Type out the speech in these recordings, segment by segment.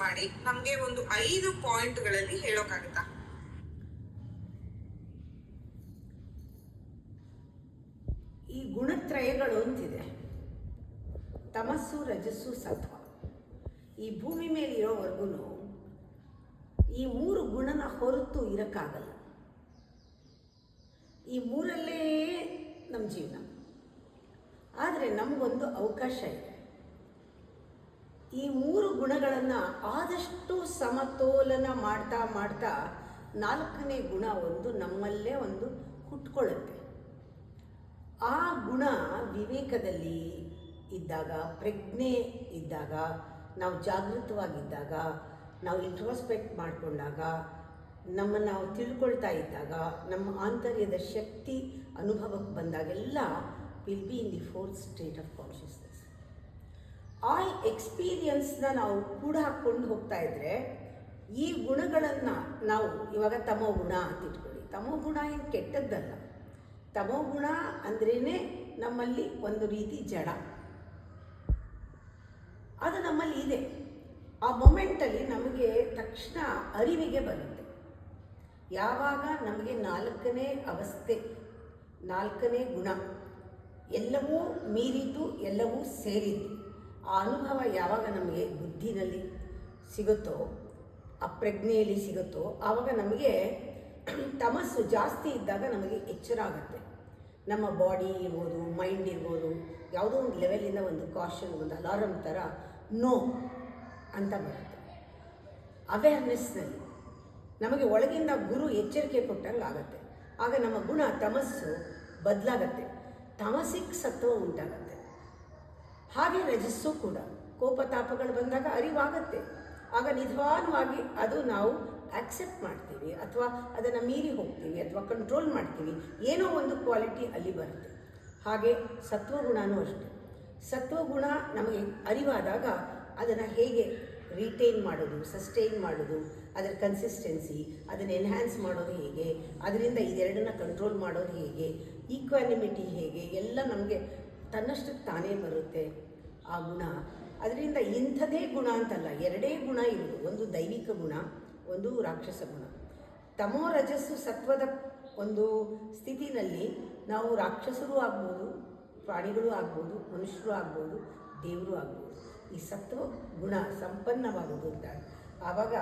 ಮಾಡಿ ನಮ್ಗೆ ಒಂದು 5 ಪಾಯಿಂಟ್ಗಳಲ್ಲಿ ಹೇಳೋಕ್ಕಾಗುತ್ತಾ? ಈ ಗುಣತ್ರಯಗಳು ಅಂತಿದೆ, ತಮಸ್ಸು, ರಜಸ್ಸು, ಸತ್ವ. ಈ ಭೂಮಿ ಮೇಲೆ ಇರೋವರೆಗೂ ಈ 3 ಗುಣನ ಹೊರತು ಇರೋಕ್ಕಾಗಲ್ಲ. ಈ 3ರಲ್ಲೇ ನಮ್ಮ ಜೀವನ. ಆದರೆ ನಮಗೊಂದು ಅವಕಾಶ ಇದೆ. ಈ 3 ಗುಣಗಳನ್ನು ಆದಷ್ಟು ಸಮತೋಲನ ಮಾಡ್ತಾ ಮಾಡ್ತಾ 4ನೇ ಗುಣ ಒಂದು ನಮ್ಮಲ್ಲೇ ಒಂದು ಹುಟ್ಕೊಳ್ಳುತ್ತೆ. ಆ ಗುಣ ವಿವೇಕದಲ್ಲಿ ಇದ್ದಾಗ, ಪ್ರಜ್ಞೆ ಇದ್ದಾಗ, ನಾವು ಜಾಗೃತವಾಗಿದ್ದಾಗ, ನಾವು ಇಂಟ್ರೋಸ್ಪೆಕ್ಟ್ ಮಾಡಿಕೊಂಡಾಗ, ನಮ್ಮನ್ನು ನಾವು ತಿಳ್ಕೊಳ್ತಾ ಇದ್ದಾಗ, ನಮ್ಮ ಆಂತರ್ಯದ ಶಕ್ತಿ ಅನುಭವಕ್ಕೆ ಬಂದಾಗೆಲ್ಲ will be in the 4th state of consciousness. ಆ ಎಕ್ಸ್ಪೀರಿಯನ್ಸ್ನ ನಾವು ಕೂಡ ಹಾಕ್ಕೊಂಡು ಹೋಗ್ತಾ ಇದ್ದರೆ, ಈ ಗುಣಗಳನ್ನು ನಾವು ಇವಾಗ ತಮೋ ಗುಣ ಅಂತ ಇಟ್ಕೊಳ್ಳಿ. ತಮೋ ಗುಣ ಏನು ಕೆಟ್ಟದ್ದಲ್ಲ. ತಮೋ ಗುಣ ಅಂದ್ರೇ ನಮ್ಮಲ್ಲಿ ಒಂದು ರೀತಿ ಜಡ, ಅದು ನಮ್ಮಲ್ಲಿ ಇದೆ. ಆ ಮೊಮೆಂಟಲ್ಲಿ ನಮಗೆ ತಕ್ಷಣ ಅರಿವಿಗೆ ಬರುತ್ತೆ. ಯಾವಾಗ ನಮಗೆ 4ನೇ ಅವಸ್ಥೆ, 4ನೇ ಗುಣ ಎಲ್ಲವೂ ಮೀರಿದ್ದು, ಎಲ್ಲವೂ ಸೇರಿದ್ದು, ಆ ಅನುಭವ ಯಾವಾಗ ನಮಗೆ ಬುದ್ಧಿನಲ್ಲಿ ಸಿಗುತ್ತೋ, ಆ ಪ್ರಜ್ಞೆಯಲ್ಲಿ ಸಿಗುತ್ತೋ, ಆವಾಗ ನಮಗೆ ತಮಸ್ಸು ಜಾಸ್ತಿ ಇದ್ದಾಗ ನಮಗೆ ಎಚ್ಚರ ಆಗುತ್ತೆ. ನಮ್ಮ ಬಾಡಿ ಇರ್ಬೋದು, ಮೈಂಡ್ ಇರ್ಬೋದು, ಯಾವುದೋ ಒಂದು ಲೆವೆಲಿಂದ ಒಂದು ಕಾಷನ್, ಒಂದು ಅಲಾರಮ್ ಥರ ನೋ ಅಂತ ಬರುತ್ತೆ. ಅವೇರ್ನೆಸ್ನಲ್ಲಿ ನಮಗೆ ಒಳಗಿಂದ ಗುರು ಎಚ್ಚರಿಕೆ ಕೊಟ್ಟಂಗೆ ಆಗುತ್ತೆ. ಆಗ ನಮ್ಮ ಗುಣ ತಮಸ್ಸು ಬದಲಾಗತ್ತೆ, ತಮಸಿಕ್ ಸತ್ವ ಉಂಟಾಗತ್ತೆ. ಹಾಗೆ ರಜಸ್ಸು ಕೂಡ ಕೋಪತಾಪಗಳು ಬಂದಾಗ ಅರಿವಾಗತ್ತೆ. ಆಗ ನಿಧಾನವಾಗಿ ಅದು ನಾವು ಆಕ್ಸೆಪ್ಟ್ ಮಾಡ್ತೀವಿ, ಅಥವಾ ಅದನ್ನು ಮೀರಿ ಹೋಗ್ತೀವಿ, ಅಥವಾ ಕಂಟ್ರೋಲ್ ಮಾಡ್ತೀವಿ. ಏನೋ ಒಂದು ಕ್ವಾಲಿಟಿ ಅಲ್ಲಿ ಬರುತ್ತೆ. ಹಾಗೆ ಸತ್ವಗುಣವೂ ಅಷ್ಟೆ. ಸತ್ವಗುಣ ನಮಗೆ ಅರಿವಾದಾಗ ಅದನ್ನು ಹೇಗೆ ರಿಟೈನ್ ಮಾಡೋದು, ಸಸ್ಟೈನ್ ಮಾಡೋದು, ಅದರ ಕನ್ಸಿಸ್ಟೆನ್ಸಿ, ಅದನ್ನು ಎನ್ಹ್ಯಾನ್ಸ್ ಮಾಡೋದು ಹೇಗೆ, ಅದರಿಂದ ಇದೆರಡನ್ನ ಕಂಟ್ರೋಲ್ ಮಾಡೋದು ಹೇಗೆ, ಈಕ್ವಾನಿಮಿಟಿ ಹೇಗೆ, ಎಲ್ಲ ನಮಗೆ ತನ್ನಷ್ಟಕ್ಕೆ ತಾನೇ ಬರುತ್ತೆ ಆ ಗುಣ. ಅದರಿಂದ ಇಂಥದೇ ಗುಣ ಅಂತಲ್ಲ, 2 ಗುಣ ಇರೋದು. ಒಂದು ದೈವಿಕ ಗುಣ, ಒಂದು ರಾಕ್ಷಸ ಗುಣ. ತಮೋ ರಜಸ್ಸು ಸತ್ವದ ಒಂದು ಸ್ಥಿತಿನಲ್ಲಿ ನಾವು ರಾಕ್ಷಸರು ಆಗ್ಬೋದು, ಪ್ರಾಣಿಗಳು ಆಗ್ಬೋದು, ಮನುಷ್ಯರು ಆಗ್ಬೋದು, ದೇವರು ಆಗ್ಬೋದು. ಈ ಸತ್ವ ಗುಣ ಸಂಪನ್ನವಾಗೋದು ಅಂತ ಆವಾಗ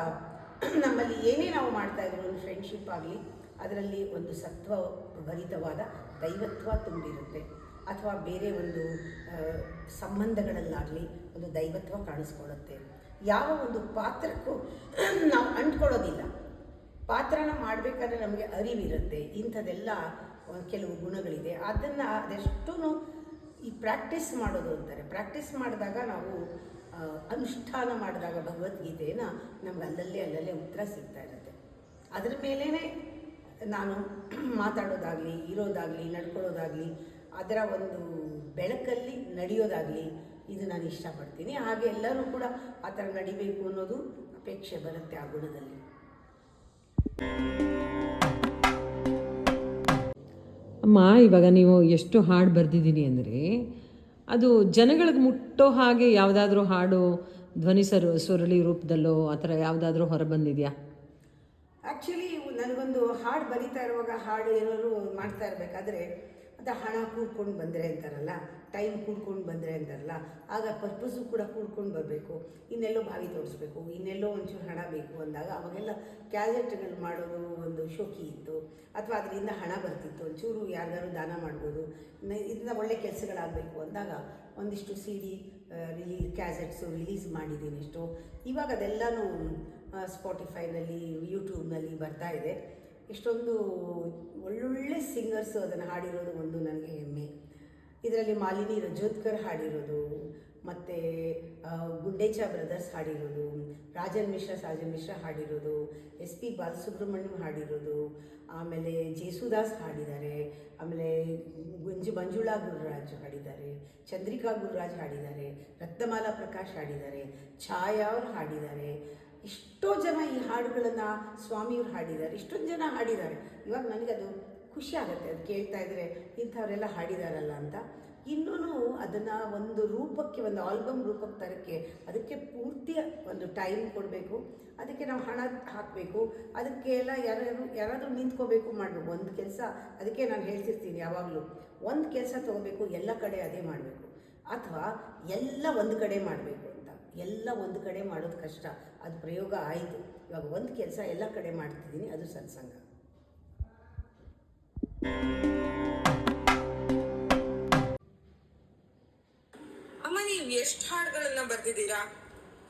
ನಮ್ಮಲ್ಲಿ ಏನೇ ನಾವು ಮಾಡ್ತಾಯಿದ್ರು, ಒಂದು ಫ್ರೆಂಡ್ಶಿಪ್ ಆಗಲಿ, ಅದರಲ್ಲಿ ಒಂದು ಸತ್ವ ಭರಿತವಾದ ದೈವತ್ವ ತುಂಬಿರುತ್ತೆ. ಅಥವಾ ಬೇರೆ ಒಂದು ಸಂಬಂಧಗಳಲ್ಲಾಗಲಿ ಒಂದು ದೈವತ್ವ ಕಾಣಿಸ್ಕೊಳ್ಳುತ್ತೆ. ಯಾವ ಒಂದು ಪಾತ್ರಕ್ಕೂ ನಾವು ಅಂಟ್ಕೊಳ್ಳೋದಿಲ್ಲ. ಪಾತ್ರನ ಮಾಡಬೇಕಾದ್ರೆ ನಮಗೆ ಅರಿವಿರುತ್ತೆ. ಇಂಥದ್ದೆಲ್ಲ ಕೆಲವು ಗುಣಗಳಿದೆ. ಅದನ್ನು ಅದೆಷ್ಟೂ ಈ ಪ್ರಾಕ್ಟೀಸ್ ಮಾಡೋದು ಅಂತಾರೆ. ಪ್ರಾಕ್ಟೀಸ್ ಮಾಡಿದಾಗ ನಾವು ಅನುಷ್ಠಾನ ಮಾಡಿದಾಗ ಭಗವದ್ಗೀತೆಯನ್ನು ನಮ್ಗೆ ಅಲ್ಲಲ್ಲೇ ಉತ್ತರ ಸಿಗ್ತಾ ಇರುತ್ತೆ. ಅದ್ರ ಮೇಲೇ ನಾನು ಮಾತಾಡೋದಾಗಲಿ, ಇರೋದಾಗಲಿ, ನಡ್ಕೊಳ್ಳೋದಾಗಲಿ, ಅದರ ಒಂದು ಬೆಳಕಲ್ಲಿ ನಡೆಯೋದಾಗಲಿ, ಇದು ನಾನು ಇಷ್ಟಪಡ್ತೀನಿ. ಹಾಗೆ ಎಲ್ಲರೂ ಕೂಡ ಆ ಥರ ನಡಿಬೇಕು ಅನ್ನೋದು ಅಪೇಕ್ಷೆ ಬರುತ್ತೆ ಆ ಗುಣದಲ್ಲಿ. ಅಮ್ಮ, ಇವಾಗ ನೀವು ಎಷ್ಟು ಹಾಡು ಬರೆದಿದ್ದೀನಿ ಅಂದರೆ, ಅದು ಜನಗಳಿಗೆ ಮುಟ್ಟೋ ಹಾಗೆ ಯಾವುದಾದ್ರೂ ಹಾಡು ಧ್ವನಿ ಸ್ವರಳಿ ರೂಪದಲ್ಲೋ ಆ ಥರ ಯಾವುದಾದ್ರೂ ಹೊರಬಂದಿದೆಯಾ? ಆ್ಯಕ್ಚುಲಿ ನನಗೊಂದು ಹಾಡು ಬರಿತಾ ಇರುವಾಗ, ಹಾಡು ಏನಾದ್ರು ಮಾಡ್ತಾ ಇರಬೇಕಾದ್ರೆ ಅದು ಹಣ ಕೂಡ್ಕೊಂಡು ಬಂದರೆ ಅಂತಾರಲ್ಲ, ಟೈಮ್ ಕೂಡ್ಕೊಂಡು ಬಂದರೆ ಅಂತಾರಲ್ಲ, ಆಗ ಪರ್ಪಸ್ಸು ಕೂಡ ಕೂಡ್ಕೊಂಡು ಬರಬೇಕು. ಇನ್ನೆಲ್ಲೋ ಬಾವಿ ತೋರಿಸ್ಬೇಕು, ಇನ್ನೆಲ್ಲೋ ಒಂಚೂರು ಹಣ ಬೇಕು ಅಂದಾಗ ಅವಾಗೆಲ್ಲ ಕ್ಯಾಸೆಟ್ಗಳು ಮಾಡೋದು ಒಂದು ಶೋಕಿ ಇತ್ತು. ಅಥವಾ ಅದರಿಂದ ಹಣ ಬರ್ತಿತ್ತು, ಒಂಚೂರು ಯಾರಿಗಾರು ದಾನ ಮಾಡ್ಬೋದು, ಇದರಿಂದ ಒಳ್ಳೆ ಕೆಲಸಗಳಾಗಬೇಕು ಅಂದಾಗ ಒಂದಿಷ್ಟು CD ಕ್ಯಾಸೆಟ್ಸು ರಿಲೀಸ್ ಮಾಡಿದ್ದೀನಿ ಎಷ್ಟೋ. ಇವಾಗ ಅದೆಲ್ಲನೂ ಸ್ಪಾಟಿಫೈನಲ್ಲಿ, ಯೂಟ್ಯೂಬ್ನಲ್ಲಿ ಬರ್ತಾ ಇದೆ. ಎಷ್ಟೊಂದು ಒಳ್ಳೊಳ್ಳೆ ಸಿಂಗರ್ಸು ಅದನ್ನು ಹಾಡಿರೋದು ಒಂದು ನನಗೆ ಹೆಮ್ಮೆ. ಇದರಲ್ಲಿ ಮಾಲಿನಿ ರಜೋದ್ಕರ್ ಹಾಡಿರೋದು, ಮತ್ತು ಗುಂಡೇಚ ಬ್ರದರ್ಸ್ ಹಾಡಿರೋದು, ರಾಜನ್ ಮಿಶ್ರಾ ಹಾಡಿರೋದು, SP ಬಾಲಸುಬ್ರಹ್ಮಣ್ಯಂ ಹಾಡಿರೋದು, ಆಮೇಲೆ ಜೇಸುದಾಸ್ ಹಾಡಿದ್ದಾರೆ, ಆಮೇಲೆ ಮಂಜುಳಾ ಗುರುರಾಜ್ ಹಾಡಿದ್ದಾರೆ, ಚಂದ್ರಿಕಾ ಗುರುರಾಜ್ ಹಾಡಿದ್ದಾರೆ, ರತ್ನಮಾಲಾ ಪ್ರಕಾಶ್ ಹಾಡಿದ್ದಾರೆ, ಛಾಯಾ ಅವರು ಹಾಡಿದ್ದಾರೆ. ಎಷ್ಟೋ ಜನ ಈ ಹಾಡುಗಳನ್ನು ಸ್ವಾಮಿಯವ್ರು ಹಾಡಿದ್ದಾರೆ, ಇಷ್ಟೊಂದು ಜನ ಹಾಡಿದ್ದಾರೆ. ಇವಾಗ ನನಗದು ಖುಷಿ ಆಗುತ್ತೆ, ಅದು ಕೇಳ್ತಾ ಇದ್ದರೆ ಇಂಥವರೆಲ್ಲ ಹಾಡಿದಾರಲ್ಲ ಅಂತ. ಇನ್ನೂ ಅದನ್ನು ಒಂದು ರೂಪಕ್ಕೆ, ಒಂದು ಆಲ್ಬಮ್ ರೂಪಕ್ಕೆ ತರೋಕ್ಕೆ ಅದಕ್ಕೆ ಪೂರ್ತಿ ಒಂದು ಟೈಮ್ ಕೊಡಬೇಕು. ಅದಕ್ಕೆ ನಾವು ಹಣ ಹಾಕಬೇಕು. ಅದಕ್ಕೆಲ್ಲ ಯಾರಾದರೂ ನಿಂತ್ಕೋಬೇಕು, ಮಾಡಬೇಕು ಒಂದು ಕೆಲಸ. ಅದಕ್ಕೆ ನಾನು ಹೇಳ್ತಿರ್ತೀನಿ ಯಾವಾಗಲೂ, ಒಂದು ಕೆಲಸ ತೊಗೋಬೇಕು, ಎಲ್ಲ ಕಡೆ ಅದೇ ಮಾಡಬೇಕು, ಅಥವಾ ಎಲ್ಲ ಒಂದು ಕಡೆ ಮಾಡಬೇಕು ಅಂತ. ಎಲ್ಲ ಒಂದು ಕಡೆ ಮಾಡೋದು ಕಷ್ಟ, ಅದು ಪ್ರಯೋಗ ಆಯಿತು. ಇವಾಗ ಒಂದು ಕೆಲಸ ಎಲ್ಲ ಕಡೆ ಮಾಡ್ತಿದ್ದೀನಿ, ಅದು ಸತ್ಸಂಗ. ಅಮ್ಮ, ನೀವು ಎಷ್ಟು ಹಾಡುಗಳನ್ನ ಬರ್ದಿದ್ದೀರಾ?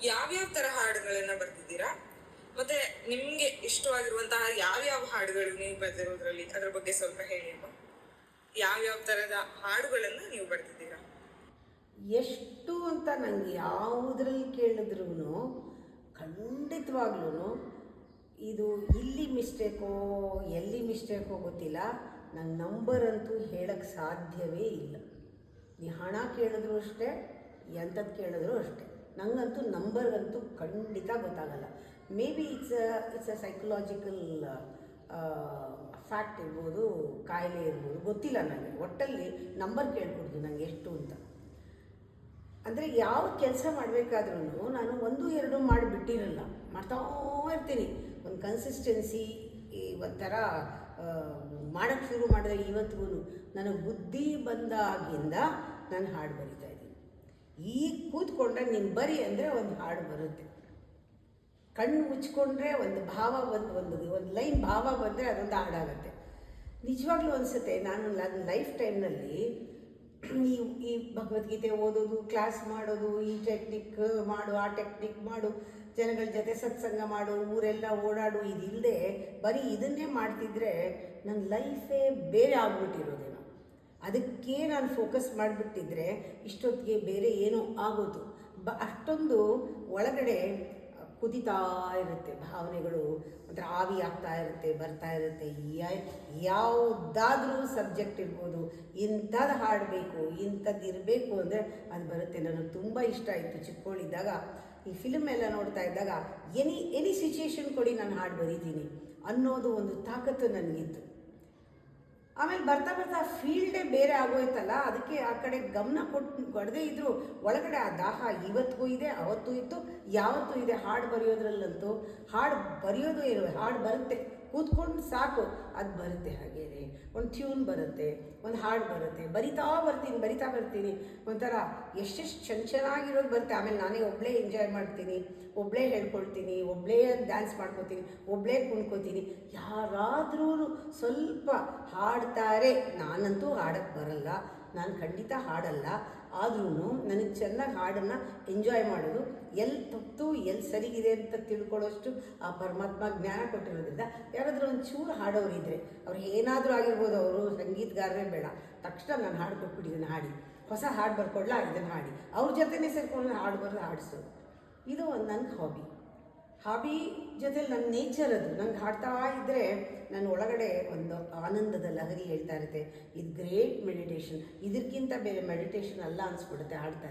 ಯಾವ್ಯಾವ ತರ ಹಾಡುಗಳನ್ನ ಬರ್ದಿದ್ದೀರಾ? ಮತ್ತೆ ನಿಮ್ಗೆ ಇಷ್ಟವಾಗಿರುವಂತಹ ಯಾವ್ಯಾವ ಹಾಡುಗಳು ನೀವು ಬರ್ದಿರೋದ್ರಲ್ಲಿ, ಅದ್ರ ಬಗ್ಗೆ ಸ್ವಲ್ಪ ಹೇಳಿ ಅಮ್ಮ. ಯಾವ್ಯಾವ ತರದ ಹಾಡುಗಳನ್ನ ನೀವು ಬರ್ದಿದ್ದೀರಾ? ಎಷ್ಟು ಅಂತ ನನಗೆ ಯಾವುದ್ರಲ್ಲಿ ಕೇಳಿದ್ರೂ ಖಂಡಿತವಾಗ್ಲೂ ಇದು ಇಲ್ಲಿ ಮಿಸ್ಟೇಕೋ ಎಲ್ಲಿ ಮಿಸ್ಟೇಕೋ ಗೊತ್ತಿಲ್ಲ, ನಂಗೆ ನಂಬರ್ ಅಂತೂ ಹೇಳೋಕ್ಕೆ ಸಾಧ್ಯವೇ ಇಲ್ಲ. ನೀ ಹಣ ಕೇಳಿದ್ರು ಅಷ್ಟೇ, ಎಂಥದ್ದು ಕೇಳಿದ್ರು ಅಷ್ಟೇ, ನನಗಂತೂ ನಂಬರ್ಗಂತೂ ಖಂಡಿತ ಗೊತ್ತಾಗಲ್ಲ. May be it's a psychological fact ಇರ್ಬೋದು, ಕಾಯಿಲೆ ಇರ್ಬೋದು, ಗೊತ್ತಿಲ್ಲ ನನಗೆ. ಒಟ್ಟಲ್ಲಿ ನಂಬರ್ ಕೇಳ್ಕೊಡ್ದು ನಂಗೆ ಎಷ್ಟು ಅಂತ. ಅಂದರೆ ಯಾವ ಕೆಲಸ ಮಾಡಬೇಕಾದ್ರೂ ನಾನು 1-2 ಮಾಡಿಬಿಟ್ಟಿರಲ್ಲ, ಮಾಡ್ತಾ ಇರ್ತೀನಿ. ಒಂದು ಕನ್ಸಿಸ್ಟೆನ್ಸಿ, ಒಂಥರ ಮಾಡೋಕ್ಕೆ ಶುರು ಮಾಡಿದ್ರೆ ಇವತ್ತಿಗೂ ನನಗೆ ಬುದ್ಧಿ ಬಂದಾಗಿಂದ ನಾನು ಹಾಡು ಬರಿತಾ ಇದ್ದೀನಿ. ಈಗ ಕೂತ್ಕೊಂಡ್ರೆ ನೀನು ಬರಿ ಅಂದರೆ ಒಂದು ಹಾಡು ಬರುತ್ತೆ. ಕಣ್ಣು ಮುಚ್ಕೊಂಡ್ರೆ ಒಂದು ಭಾವ ಒಂದು ಲೈನ್ ಭಾವ ಬಂದರೆ ಅದೊಂದು ಹಾಡಾಗುತ್ತೆ. ನಿಜವಾಗ್ಲೂ ಅನಿಸುತ್ತೆ, ನಾನು ನನ್ನ ಲೈಫ್ ಟೈಮ್ನಲ್ಲಿ ಈ ಭಗವದ್ಗೀತೆ ಓದೋದು, ಕ್ಲಾಸ್ ಮಾಡೋದು, ಈ ಟೆಕ್ನಿಕ್ ಮಾಡು, ಆ ಟೆಕ್ನಿಕ್ ಮಾಡು, ಜನಗಳ ಜೊತೆ ಸತ್ಸಂಗ ಮಾಡು, ಊರೆಲ್ಲ ಓಡಾಡು, ಇದಿಲ್ಲದೆ ಬರೀ ಇದನ್ನೇ ಮಾಡ್ತಿದ್ರೆ ನನ್ನ ಲೈಫೇ ಬೇರೆ ಆಗ್ಬಿಟ್ಟಿರೋದೇನೋ. ಅದಕ್ಕೆ ನಾನು ಫೋಕಸ್ ಮಾಡಿಬಿಟ್ಟಿದ್ರೆ ಇಷ್ಟೊತ್ತಿಗೆ ಬೇರೆ ಏನೋ ಆಗೋದು. ಅಷ್ಟೊಂದು ಒಳಗಡೆ ಕುದಿತಾ ಇರುತ್ತೆ ಭಾವನೆಗಳು, ಒಂಥರ ಆವಿ ಆಗ್ತಾ ಇರುತ್ತೆ, ಬರ್ತಾ ಇರುತ್ತೆ. ಯಾವುದಾದ್ರೂ ಸಬ್ಜೆಕ್ಟ್ ಇರ್ಬೋದು, ಇಂಥದ್ದು ಹಾಡಬೇಕು, ಇಂಥದ್ದು ಇರಬೇಕು ಅಂದರೆ ಅದು ಬರುತ್ತೆ. ನನಗೆ ತುಂಬ ಇಷ್ಟ ಆಯಿತು ಚಿಕ್ಕವಳಿದ್ದಾಗ, ಈ ಫಿಲ್ಮ್ ಎಲ್ಲ ನೋಡ್ತಾ ಇದ್ದಾಗ ಎನಿ ಸಿಚುಯೇಷನ್ ಕೊಡಿ ನಾನು ಹಾಡು ಬರೀತೀನಿ ಅನ್ನೋದು ಒಂದು ತಾಕತ್ತು ನನಗಿತ್ತು. ಆಮೇಲೆ ಬರ್ತಾ ಬರ್ತಾ ಫೀಲ್ಡೇ ಬೇರೆ ಆಗೋಯ್ತಲ್ಲ, ಅದಕ್ಕೆ ಆ ಕಡೆ ಗಮನ ಕೊಡದೇ ಇದ್ದರೂ ಒಳಗಡೆ ಆ ದಾಹ ಇವತ್ತಿಗೂ ಇದೆ, ಅವತ್ತೂ ಇತ್ತು, ಯಾವತ್ತೂ ಇದೆ. ಹಾಡು ಬರೆಯೋದ್ರಲ್ಲಂತೂ ಹಾಡು ಬರೆಯೋದು ಏನು, ಹಾಡು ಬರುತ್ತೆ, ಕೂತ್ಕೊಂಡು ಸಾಕು, ಅದು ಬರುತ್ತೆ. ಹಾಗೇನೆ ಒಂದು ಟ್ಯೂನ್ ಬರುತ್ತೆ, ಒಂದು ಹಾಡು ಬರುತ್ತೆ, ಬರಿತಾ ಬರ್ತೀನಿ. ಒಂಥರ ಎಷ್ಟೆಷ್ಟು ಚೆನ್ನಾಗಿರೋದು ಬರುತ್ತೆ. ಆಮೇಲೆ ನಾನೇ ಒಬ್ಬಳೇ ಎಂಜಾಯ್ ಮಾಡ್ತೀನಿ, ಒಬ್ಬಳೇ ಹೇಳ್ಕೊಳ್ತೀನಿ, ಒಬ್ಬಳೇ ಡ್ಯಾನ್ಸ್ ಮಾಡ್ಕೋತೀನಿ, ಒಬ್ಬಳೇ ಕುಣ್ಕೋತೀನಿ. ಯಾರಾದ್ರೂ ಸ್ವಲ್ಪ ಹಾಡ್ತಾರೆ, ನಾನಂತೂ ಹಾಡೋಕ್ಕೆ ಬರಲ್ಲ, ನಾನು ಖಂಡಿತ ಹಾಡಲ್ಲ. ಆದ್ರೂ ನನಗೆ ಚೆನ್ನಾಗಿ ಹಾಡನ್ನು ಎಂಜಾಯ್ ಮಾಡೋದು, ಎಲ್ಲಿ ತಪ್ಪು ಎಲ್ಲಿ ಸರಿಗಿದೆ ಅಂತ ತಿಳ್ಕೊಳ್ಳೋಷ್ಟು ಆ ಪರಮಾತ್ಮ ಜ್ಞಾನ ಕೊಟ್ಟಿರೋದ್ರಿಂದ ಯಾರಾದರೂ ಒಂಚೂರು ಹಾಡೋರಿದ್ದರೆ, ಅವ್ರು ಏನಾದರೂ ಆಗಿರ್ಬೋದು, ಅವರು ಸಂಗೀತಗಾರರೇ ಬೇಡ, ತಕ್ಷಣ ನಾನು ಹಾಡು ಕೊಟ್ಬಿಟ್ಟಿದ್ದೀನಿ, ಹಾಡಿ ಹೊಸ ಹಾಡು ಬರ್ಕೊಡ್ಲಾ, ಇದನ್ನು ಹಾಡಿ, ಅವ್ರ ಜೊತೆನೇ ಸೇರ್ಕೊಂಡು ಹಾಡು ಬರೋದು, ಹಾಡಿಸೋದು. ಇದು ಒಂದು ನನ್ನ ಹಾಬಿ ಜೊತೆಲಿ ನನ್ನ ನೇಚರ್ ಅದು. ನಂಗೆ ಹಾಡ್ತಾ ಇದ್ದರೆ ನನ್ನ ಒಳಗಡೆ ಒಂದು ಆನಂದದ ಲಹರಿ ಹೇಳ್ತಾ ಇರುತ್ತೆ. ಇದು ಗ್ರೇಟ್ ಮೆಡಿಟೇಷನ್, ಇದಕ್ಕಿಂತ ಬೇರೆ ಮೆಡಿಟೇಷನ್ ಅಲ್ಲ ಅನಿಸ್ಬಿಡುತ್ತೆ. ಹಾಡ್ತಾ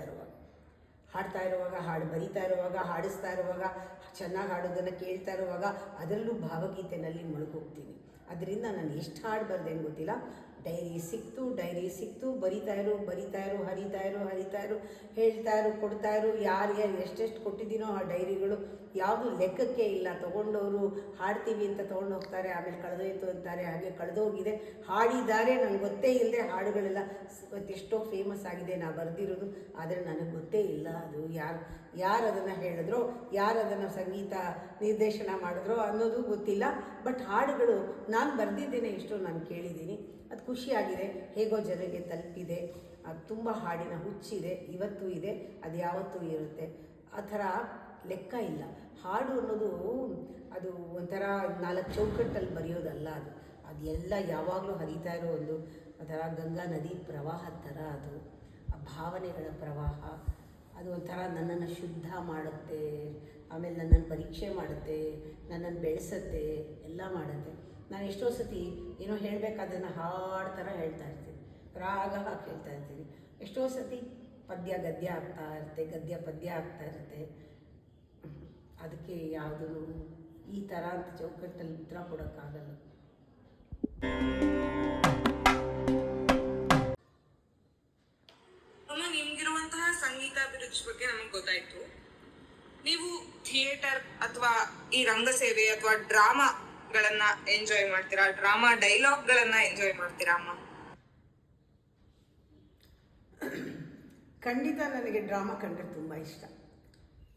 ಇರುವಾಗ, ಹಾಡು ಬರಿತಾ ಇರುವಾಗ, ಹಾಡಿಸ್ತಾ ಇರುವಾಗ, ಚೆನ್ನಾಗಿ ಹಾಡೋದನ್ನು ಕೇಳ್ತಾ ಇರುವಾಗ, ಅದರಲ್ಲೂ ಭಾವಗೀತೆಯಲ್ಲಿ ಮುಳುಗೋಗ್ತೀನಿ. ಅದರಿಂದ ನಾನು ಎಷ್ಟು ಹಾಡು ಬರ್ದೇನು ಗೊತ್ತಿಲ್ಲ. ಡೈರಿ ಸಿಕ್ತು, ಬರಿತಾ ಇರು, ಹರಿತಾ ಇರು, ಹೇಳ್ತಾ ಇರು, ಕೊಡ್ತಾ ಇರು. ಯಾರು ಎಷ್ಟೆಷ್ಟು ಕೊಟ್ಟಿದ್ದೀನೋ ಆ ಡೈರಿಗಳು ಯಾವುದು ಲೆಕ್ಕಕ್ಕೆ ಇಲ್ಲ. ತೊಗೊಂಡವರು ಹಾಡ್ತೀವಿ ಅಂತ ತೊಗೊಂಡು ಹೋಗ್ತಾರೆ, ಆಮೇಲೆ ಕಳೆದೋಯ್ತು ಅಂತಾರೆ. ಹಾಗೆ ಕಳೆದೋಗಿದೆ, ಹಾಡಿದ್ದಾರೆ, ನನಗೆ ಗೊತ್ತೇ ಇಲ್ಲದೆ ಹಾಡುಗಳೆಲ್ಲ ಎಷ್ಟೋ ಫೇಮಸ್ ಆಗಿದೆ ನಾ ಬರೆದಿರೋದು, ಆದರೆ ನನಗೆ ಗೊತ್ತೇ ಇಲ್ಲ ಅದು ಯಾರು ಅದನ್ನು ಹೇಳಿದ್ರೋ, ಯಾರು ಅದನ್ನು ಸಂಗೀತ ನಿರ್ದೇಶನ ಮಾಡಿದ್ರೋ ಅನ್ನೋದು ಗೊತ್ತಿಲ್ಲ. ಬಟ್ ಹಾಡುಗಳು ನಾನು ಬರೆದಿದ್ದೇನೆ, ಎಷ್ಟೋ ನಾನು ಕೇಳಿದ್ದೀನಿ, ಅದು ಖುಷಿಯಾಗಿದೆ. ಹೇಗೋ ಜನರಿಗೆ ತಲುಪಿದೆ. ಅದು ತುಂಬ ಹಾಡಿನ ಹುಚ್ಚಿದೆ, ಇವತ್ತೂ ಇದೆ, ಅದು ಯಾವತ್ತೂ ಇರುತ್ತೆ. ಆ ಥರ ಲೆಕ್ಕ ಇಲ್ಲ. ಹಾಡು ಅನ್ನೋದು ಅದು ಒಂಥರ 4 ಚೌಕಟ್ಟಲ್ಲಿ ಬರೆಯೋದಲ್ಲ. ಅದು ಎಲ್ಲ ಯಾವಾಗಲೂ ಹರಿತಾ ಇರೋ ಒಂದು ಥರ ಗಂಗಾ ನದಿ ಪ್ರವಾಹದ ಥರ. ಅದು ಆ ಭಾವನೆಗಳ ಪ್ರವಾಹ. ಅದು ಒಂಥರ ನನ್ನನ್ನು ಶುದ್ಧ ಮಾಡುತ್ತೆ, ಆಮೇಲೆ ನನ್ನನ್ನು ಪರೀಕ್ಷೆ ಮಾಡುತ್ತೆ, ನನ್ನನ್ನು ಬೆಳೆಸುತ್ತೆ, ಎಲ್ಲ ಮಾಡುತ್ತೆ. ನಾನು ಎಷ್ಟೋ ಸತಿ ಏನೋ ಹೇಳಬೇಕಾದನ್ನು ಹಾಡು ಥರ ಹೇಳ್ತಾ ಇರ್ತೀನಿ, ರಾಗ ಹಾಕಿ ಹೇಳ್ತಾ ಇರ್ತೀನಿ. ಎಷ್ಟೋ ಸತಿ ಪದ್ಯ ಗದ್ಯ ಆಗ್ತಾ ಇರುತ್ತೆ, ಗದ್ಯ ಪದ್ಯ ಆಗ್ತಾ ಇರುತ್ತೆ. ಅದಕ್ಕೆ ಯಾವುದೂ ಈ ಥರ ಅಂತ ಚೌಕಟ್ಟಲ್ಲಿ ಉತ್ತರ ಕೊಡೋಕ್ಕಾಗಲ್ಲ. ಗೊತ್ತಾಯ್ತು. ನೀವು ಥಿಯೇಟರ್ ಅಥವಾ ಈ ರಂಗಸೇವೆ ಅಥವಾ ಡ್ರಾಮಾಗಳನ್ನ ಎಂಜಾಯ್ ಮಾಡ್ತೀರಾ? ಡ್ರಾಮಾ ಡೈಲಾಗ್ಗಳನ್ನ ಎಂಜಾಯ್ ಮಾಡ್ತೀರಾ ಅಮ್ಮ? ಖಂಡಿತ ನನಗೆ ಡ್ರಾಮಾ ಕಂಡ್ರೆ ತುಂಬ ಇಷ್ಟ.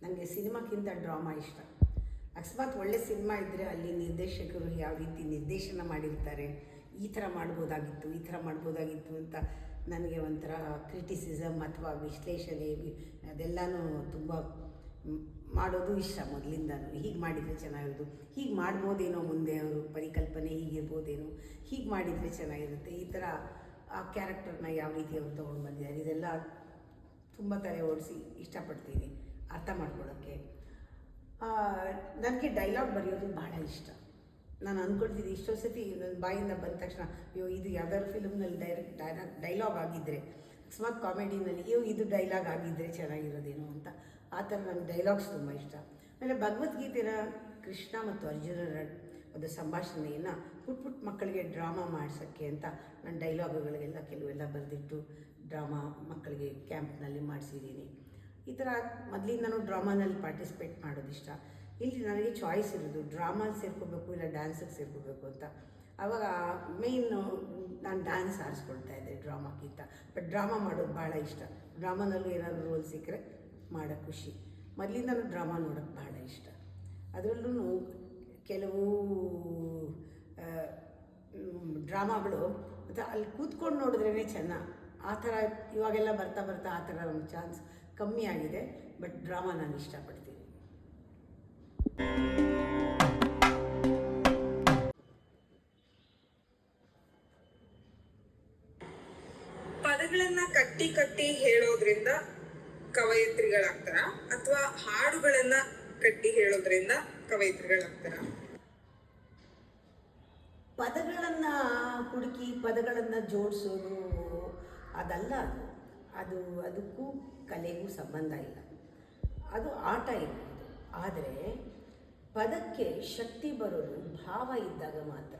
ನನಗೆ ಸಿನಿಮಾಕ್ಕಿಂತ ಡ್ರಾಮಾ ಇಷ್ಟ. ಅಕಸ್ಮಾತ್ ಒಳ್ಳೆ ಸಿನಿಮಾ ಇದ್ದರೆ ಅಲ್ಲಿ ನಿರ್ದೇಶಕರು ಯಾವ ರೀತಿ ನಿರ್ದೇಶನ ಮಾಡಿರ್ತಾರೆ, ಈ ಥರ ಮಾಡ್ಬೋದಾಗಿತ್ತು, ಈ ಥರ ಮಾಡ್ಬೋದಾಗಿತ್ತು ಅಂತ ನನಗೆ ಒಂಥರ ಕ್ರಿಟಿಸಿಸಮ್ ಅಥವಾ ವಿಶ್ಲೇಷಣೆ ಅದೆಲ್ಲನೂ ತುಂಬ ಮಾಡೋದು ಇಷ್ಟ ಮೊದಲಿಂದನೂ. ಹೀಗೆ ಮಾಡಿದರೆ ಚೆನ್ನಾಗಿರೋದು, ಹೀಗೆ ಮಾಡ್ಬೋದೇನೋ, ಮುಂದೆ ಅವರು ಪರಿಕಲ್ಪನೆ ಹೀಗಿರ್ಬೋದೇನೋ, ಹೀಗೆ ಮಾಡಿದರೆ ಚೆನ್ನಾಗಿರುತ್ತೆ, ಈ ಥರ ಆ ಕ್ಯಾರೆಕ್ಟರ್ನ ಯಾವ ರೀತಿ ಅವರು ತೊಗೊಂಡು ಬಂದಿದ್ದಾರೆ, ಇದೆಲ್ಲ ತುಂಬ ತಲೆ ಓಡಿಸಿ ಇಷ್ಟಪಡ್ತೀನಿ ಅರ್ಥ ಮಾಡ್ಕೊಳ್ಳೋಕ್ಕೆ. ನನಗೆ ಡೈಲಾಗ್ ಬರೆಯೋದು ಭಾಳ ಇಷ್ಟ. ನಾನು ಅಂದ್ಕೊಳ್ತೀನಿ ಇಷ್ಟೊಂದು ಸತಿ ನನ್ನ ಬಾಯಿಂದ ಬಂದ ತಕ್ಷಣ ಅಯ್ಯೋ ಇದು ಯಾವ್ದಾದ್ರು ಫಿಲ್ಮ್ನಲ್ಲಿ ಡೈಲಾಗ್ ಆಗಿದ್ದರೆ, ಅಕಸ್ಮಾತ್ ಕಾಮಿಡಿನಲ್ಲಿ ಅಯ್ಯೋ ಇದು ಡೈಲಾಗ್ ಆಗಿದ್ದರೆ ಚೆನ್ನಾಗಿರೋದೇನೋ ಅಂತ. ಆ ಥರ ನನಗೆ ಡೈಲಾಗ್ಸ್ ತುಂಬ ಇಷ್ಟ. ಆಮೇಲೆ ಭಗವದ್ಗೀತೆಯ ಕೃಷ್ಣ ಮತ್ತು ಅರ್ಜುನರ ಒಂದು ಸಂಭಾಷಣೆಯನ್ನು ಪುಟ್ಟ ಮಕ್ಕಳಿಗೆ ಡ್ರಾಮಾ ಮಾಡಿಸೋಕ್ಕೆ ಅಂತ ನಾನು ಡೈಲಾಗುಗಳಿಗೆಲ್ಲ ಕೆಲವೆಲ್ಲ ಬರೆದಿಟ್ಟು ಡ್ರಾಮಾ ಮಕ್ಕಳಿಗೆ ಕ್ಯಾಂಪ್ನಲ್ಲಿ ಮಾಡಿಸಿದ್ದೀನಿ. ಈ ಥರ ಮೊದಲಿಂದನೂ ಡ್ರಾಮಾನಲ್ಲಿ ಪಾರ್ಟಿಸಿಪೇಟ್ ಮಾಡೋದಿಷ್ಟ. ಇಲ್ಲಿ ನನಗೆ ಚಾಯ್ಸ್ ಇರೋದು ಡ್ರಾಮಾಲ್ಲಿ ಸೇರ್ಕೋಬೇಕು ಇಲ್ಲ ಡ್ಯಾನ್ಸಿಗೆ ಸೇರ್ಕೋಬೇಕು ಅಂತ. ಆವಾಗ ಮೇಯ್ನು ನಾನು ಡ್ಯಾನ್ಸ್ ಆರಿಸ್ಕೊಳ್ತಾ ಇದ್ದೆ ಡ್ರಾಮಾಕ್ಕಿಂತ. ಬಟ್ ಡ್ರಾಮಾ ಮಾಡೋದು ಭಾಳ ಇಷ್ಟ. ಡ್ರಾಮಾನಲ್ಲೂ ಏನಾದರೂ ರೋಲ್ ಸಿಕ್ಕರೆ ಮಾಡೋ ಖುಷಿ. ಮೊದಲಿಂದನೂ ಡ್ರಾಮಾ ನೋಡೋಕ್ಕೆ ಭಾಳ ಇಷ್ಟ. ಅದರಲ್ಲೂ ಕೆಲವು ಡ್ರಾಮಾಗಳು ಮತ್ತು ಅಲ್ಲಿ ಕೂತ್ಕೊಂಡು ನೋಡಿದ್ರೇ ಚೆನ್ನ. ಆ ಥರ ಇವಾಗೆಲ್ಲ ಬರ್ತಾ ಬರ್ತಾ ಆ ಥರ ಒಂದು ಚಾನ್ಸ್ ಕಮ್ಮಿ ಆಗಿದೆ. ಬಟ್ ಡ್ರಾಮಾ ನಾನು ಇಷ್ಟಪಡ್ತೀನಿ. ಪದಗಳನ್ನ ಕಟ್ಟಿ ಕಟ್ಟಿ ಹೇಳೋದ್ರಿಂದ ಕವಯಿತ್ರಿಗಳಾಗ್ತಾರ ಅಥವಾ ಹಾಡುಗಳನ್ನ ಕಟ್ಟಿ ಹೇಳೋದ್ರಿಂದ ಕವಯಿತ್ರಿಗಳಾಗ್ತಾರ? ಪದಗಳನ್ನು ಹುಡುಕಿ ಪದಗಳನ್ನು ಜೋಡಿಸೋದು ಅದಲ್ಲ. ಅದು ಅದಕ್ಕೂ ಕಲೆಗೂ ಸಂಬಂಧ ಇಲ್ಲ. ಅದು ಆಟ ಇರ್ಬೋದು. ಆದರೆ ಪದಕ್ಕೆ ಶಕ್ತಿ ಬರೋದು ಭಾವ ಇದ್ದಾಗ ಮಾತ್ರ.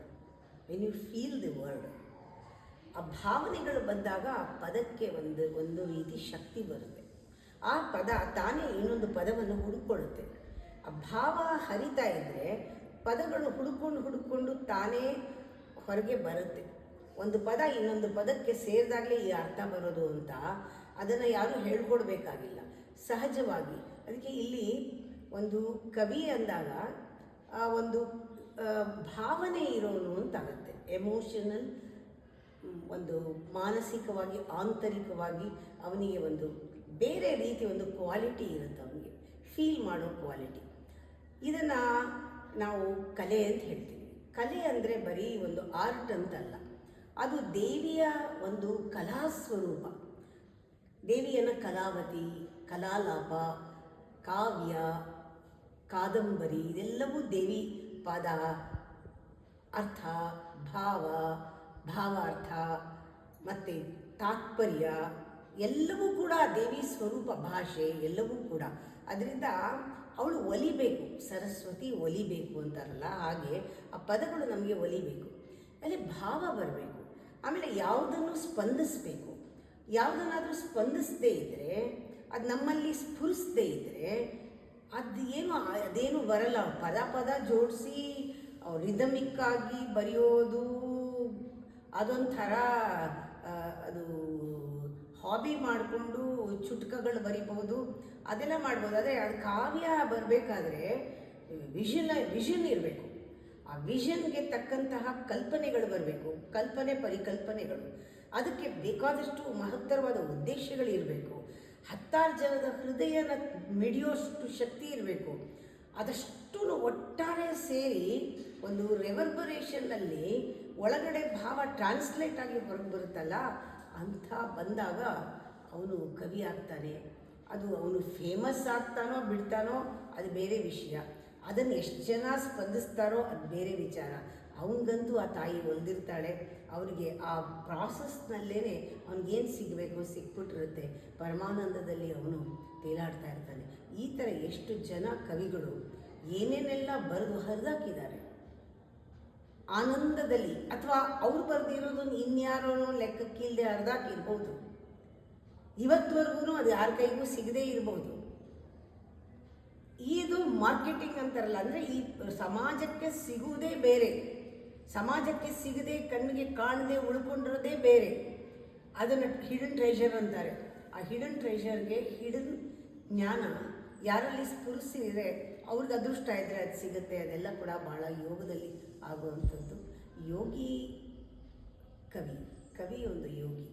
When you feel the word, ಆ ಭಾವನೆಗಳು ಬಂದಾಗ ಆ ಪದಕ್ಕೆ ಒಂದು ರೀತಿ ಶಕ್ತಿ ಬರುತ್ತೆ. ಆ ಪದ ತಾನೇ ಇನ್ನೊಂದು ಪದವನ್ನು ಹುಡುಕೊಳ್ಳುತ್ತೆ. ಆ ಭಾವ ಹರಿತಾ ಇದ್ದರೆ ಪದಗಳು ಹುಡುಕೊಂಡು ತಾನೇ ಹೊರಗೆ ಬರುತ್ತೆ. ಒಂದು ಪದ ಇನ್ನೊಂದು ಪದಕ್ಕೆ ಸೇರಿದಾಗಲೇ ಈ ಅರ್ಥ ಬರೋದು ಅಂತ ಅದನ್ನು ಯಾರೂ ಹೇಳ್ಕೊಡ್ಬೇಕಾಗಿಲ್ಲ, ಸಹಜವಾಗಿ. ಅದಕ್ಕೆ ಇಲ್ಲಿ ಒಂದು ಕವಿ ಅಂದಾಗ ಆ ಒಂದು ಭಾವನೆ ಇರೋನು ಅಂತಾಗುತ್ತೆ. ಎಮೋಷನಲ್, ಒಂದು ಮಾನಸಿಕವಾಗಿ ಆಂತರಿಕವಾಗಿ ಅವನಿಗೆ ಒಂದು ಬೇರೆ ರೀತಿ ಒಂದು ಕ್ವಾಲಿಟಿ ಇರುತ್ತೆ, ಅವನಿಗೆ ಫೀಲ್ ಮಾಡೋ ಕ್ವಾಲಿಟಿ. ಇದನ್ನು ನಾವು ಕಲೆ ಅಂತ ಹೇಳ್ತೀವಿ. ಕಲೆ ಅಂದರೆ ಬರೀ ಒಂದು ಆರ್ಟ್ ಅಂತಲ್ಲ, ಅದು ದೇವಿಯ ಒಂದು ಕಲಾ ಸ್ವರೂಪ. ದೇವಿಯನ್ನು ಕಲಾವತಿ, ಕಲಾಲಾಪ, ಕಾವ್ಯ, ಕಾದಂಬರಿ ಇದೆಲ್ಲವೂ ದೇವಿ ಪದ, ಅರ್ಥ, ಭಾವಾರ್ಥ ಮತ್ತು ತಾತ್ಪರ್ಯ ಎಲ್ಲವೂ ಕೂಡ ದೇವಿ ಸ್ವರೂಪ. ಭಾಷೆ ಎಲ್ಲವೂ ಕೂಡ. ಅದರಿಂದ ಅವಳು ಒಲಿಬೇಕು, ಸರಸ್ವತಿ ಒಲಿಬೇಕು ಅಂತಾರಲ್ಲ ಹಾಗೆ ಆ ಪದಗಳು ನಮಗೆ ಒಲಿಬೇಕು. ಅಲ್ಲಿ ಭಾವ ಬರಬೇಕು. ಆಮೇಲೆ ಯಾವುದನ್ನು ಸ್ಪಂದಿಸಬೇಕು. ಯಾವುದನ್ನಾದರೂ ಸ್ಪಂದಿಸದೇ ಇದ್ದರೆ, ಅದು ನಮ್ಮಲ್ಲಿ ಸ್ಫುರಿಸದೇ ಇದ್ದರೆ ಅದೇನು ಬರಲ್ಲ. ಪದ ಜೋಡಿಸಿ ರಿದಮಿಕ್ಕಾಗಿ ಬರೆಯೋದು ಅದೊಂಥರ ಅದು ಹಾಬಿ ಮಾಡಿಕೊಂಡು ಚುಟ್ಕಗಳು ಬರಿಬೋದು, ಅದೆಲ್ಲ ಮಾಡ್ಬೋದು. ಆದರೆ ಅದು ಕಾವ್ಯ ಬರಬೇಕಾದ್ರೆ ವಿಷನ್ ಇರಬೇಕು. ಆ ವಿಷನ್ಗೆ ತಕ್ಕಂತಹ ಕಲ್ಪನೆಗಳು ಬರಬೇಕು, ಪರಿಕಲ್ಪನೆಗಳು. ಅದಕ್ಕೆ ಬೇಕಾದಷ್ಟು ಮಹತ್ತರವಾದ ಉದ್ದೇಶಗಳಿರಬೇಕು. 10 ಜನದ ಹೃದಯನ ಮಿಡಿಯೋಷ್ಟು ಶಕ್ತಿ ಇರಬೇಕು. ಅದಷ್ಟು ಒಟ್ಟಾರೆ ಸೇರಿ ಒಂದು ರೆವರ್ಬರೇಷನ್ನಲ್ಲಿ ಒಳಗಡೆ ಭಾವ ಟ್ರಾನ್ಸ್ಲೇಟ್ ಆಗಿ ಹೊರಗೆ ಬರುತ್ತಲ್ಲ, ಅಂಥ ಬಂದಾಗ ಅವನು ಕವಿ ಆಗ್ತಾನೆ. ಅದು ಅವನು ಫೇಮಸ್ ಆಗ್ತಾನೋ ಬಿಡ್ತಾನೋ ಅದು ಬೇರೆ ವಿಷಯ. ಅದನ್ನು ಎಷ್ಟು ಜನ ಸ್ಪಂದಿಸ್ತಾರೋ ಅದು ಬೇರೆ ವಿಚಾರ. ಅವನಿಗಂತೂ ಆ ತಾಯಿ ಒಲ್ದಿರ್ತಾಳೆ. ಅವನಿಗೆ ಆ ಪ್ರಾಸೆಸ್ನಲ್ಲೇ ಅವನಿಗೇನು ಸಿಗಬೇಕು ಸಿಕ್ಬಿಟ್ಟಿರುತ್ತೆ. ಪರಮಾನಂದದಲ್ಲಿ ಅವನು ತೇಲಾಡ್ತಾ ಇರ್ತಾನೆ. ಈ ಥರ ಎಷ್ಟು ಜನ ಕವಿಗಳು ಏನೇನೆಲ್ಲ ಬರೆದು ಹರಿದಾಕಿದ್ದಾರೆ ಆನಂದದಲ್ಲಿ. ಅಥವಾ ಅವ್ರು ಬರೆದಿರೋದನ್ನು ಇನ್ಯಾರೋ ಲೆಕ್ಕಕ್ಕಿಲ್ಲದೆ ಹರಿದಾಕಿರ್ಬೋದು. ಇವತ್ತುವರೆಗೂ ಅದು ಯಾರ ಕೈಗೂ ಸಿಗದೇ ಇರ್ಬೋದು. ಇದು ಮಾರ್ಕೆಟಿಂಗ್ ಅಂತಾರಲ್ಲ, ಅಂದರೆ ಈ ಸಮಾಜಕ್ಕೆ ಸಿಗುವುದೇ ಬೇರೆ, ಸಮಾಜಕ್ಕೆ ಸಿಗದೆ ಕಣ್ಣಿಗೆ ಕಾಣದೆ ಉಳ್ಕೊಂಡಿರೋದೇ ಬೇರೆ. ಅದನ್ನು ಹಿಡನ್ ಟ್ರೆಷರ್ ಅಂತಾರೆ. ಆ ಹಿಡನ್ ಟ್ರೆಷರ್ಗೆ ಹಿಡನ್ ಜ್ಞಾನ ಯಾರಲ್ಲಿ ಸ್ಫುರಿಸಿದರೆ ಅವ್ರಿಗೆ ಅದೃಷ್ಟ ಇದ್ದರೆ ಅದು ಸಿಗುತ್ತೆ. ಅದೆಲ್ಲ ಕೂಡ ಭಾಳ ಯೋಗದಲ್ಲಿ ಆಗುವಂಥದ್ದು. ಯೋಗಿ ಕವಿ ಒಂದು ಯೋಗಿ.